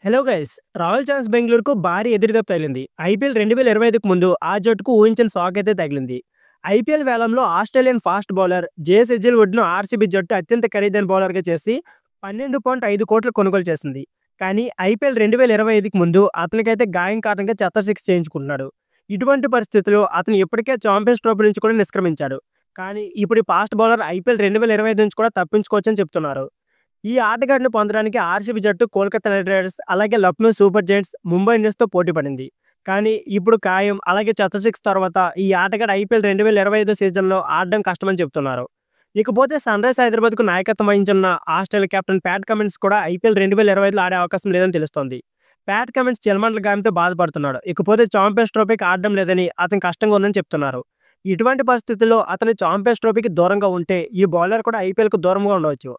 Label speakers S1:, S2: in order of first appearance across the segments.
S1: Hello guys, royal challenge బెంగళూరుకు భారీ ఎదురుదెబ్బ తగిలింది. ఐపీఎల్ 2025కు ముందు ఆ జట్టుకు ఊహించిన షాక్ అయితే తగిలింది. ఐపీఎల్ వేలంలో ఆస్ట్రేలియన్ ఫాస్ట్ బౌలర్ జేస్ హెజిల్వుడ్ను ఆర్సీబీ జట్టు అత్యంత ఖరీదైన బౌలర్గా చేసి 12.5 కోట్లు కొనుగోలు చేసింది. కానీ ఐపీఎల్ 2025కి ముందు అతనికైతే గాయం కారణంగా చెత్త సిక్స్ చేయించుకుంటున్నాడు. ఇటువంటి పరిస్థితుల్లో అతను ఇప్పటికే ఛాంపియన్స్ ట్రోఫీ నుంచి కూడా నిష్క్రమించాడు. కానీ ఇప్పుడు ఈ ఫాస్ట్ బౌలర్ ఐపీఎల్ 2025 నుంచి కూడా తప్పించుకోవచ్చని చెప్తున్నారు. ఈ ఆటగాడిని పొందడానికి ఆర్సీబీ జట్టు కోల్కతా నైట్ రైడర్స్, అలాగే లక్నో సూపర్ జైంట్స్, ముంబై ఇండియన్స్తో పోటీ పడింది. కానీ ఇప్పుడు ఖాయం, అలాగే చెత్త సిక్స్ తర్వాత ఈ ఆటగాడు ఐపీఎల్ 2025 సీజన్లో ఆడడం కష్టమని చెప్తున్నారు. ఇకపోతే సన్ రైజ్ హైదరాబాద్కు నాయకత్వం వహించిన ఆస్ట్రేలియా కెప్టెన్ ప్యాట్ కమిన్స్ కూడా ఐపీఎల్ 2025లో ఆడే అవకాశం లేదని తెలుస్తోంది. ప్యాట్ కమిన్స్ చిలమండల గాయంతో బాధపడుతున్నాడు. ఇకపోతే ఛాంపియన్స్ ట్రోఫీకి ఆడడం లేదని అతను కష్టంగా ఉందని చెప్తున్నారు. ఇటువంటి పరిస్థితుల్లో అతను ఛాంపియన్స్ ట్రోఫీకి దూరంగా ఉంటే ఈ బౌలర్ కూడా ఐపీఎల్కు దూరంగా ఉండవచ్చు.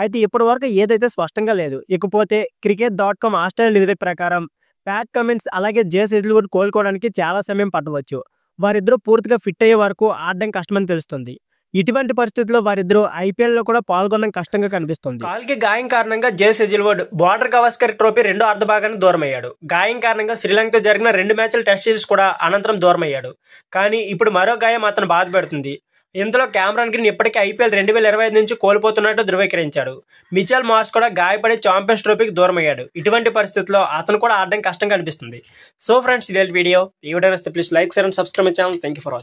S1: అయితే ఇప్పటి వరకు ఏదైతే స్పష్టంగా లేదు. ఇకపోతే cricket.com ఆస్ట్రేలియా నివేదిక ప్రకారం ప్యాట్ కమిన్స్ అలాగే జేస్ హెజిల్వుడ్ కోలుకోవడానికి చాలా సమయం పట్టవచ్చు. వారిద్దరూ పూర్తిగా ఫిట్ అయ్యే వరకు ఆడడం కష్టమని తెలుస్తుంది. ఇటువంటి పరిస్థితుల్లో వారిద్దరూ ఐపీఎల్లో కూడా పాల్గొనడం కష్టంగా కనిపిస్తుంది. కాల్కి గాయం కారణంగా జేస్ హెజిల్వుడ్ బార్డర్ గవాస్కర్ ట్రోఫీ రెండో అర్ధభాగానికి దూరమయ్యాడు. గాయం కారణంగా శ్రీలంకతో జరిగిన 2 మ్యాచ్ల టెస్ట్ సిరీస్ కూడా అనంతరం దూరమయ్యాడు. కానీ ఇప్పుడు మరో గాయం అతను బాధపెడుతుంది. ఇందులో క్యామరాన్ గ్రీన్ ఇప్పటికే ఐపీఎల్ 2025 నుంచి కోల్పోతున్నట్టు ధృవీకరించాడు. మిచెల్ మార్ష్ కూడా గాయపడి ఛాంపియన్స్ ట్రోఫీకి దూరమయ్యాడు. ఇటువంటి పరిస్థితుల్లో అతను కూడా ఆడడం కష్టం కనిపిస్తుంది. సో ఫ్రెండ్స్, ఇదే వీడియో. ఈ వీడియో నచ్చితే please like, share and subscribe my channel. Thank you for watching.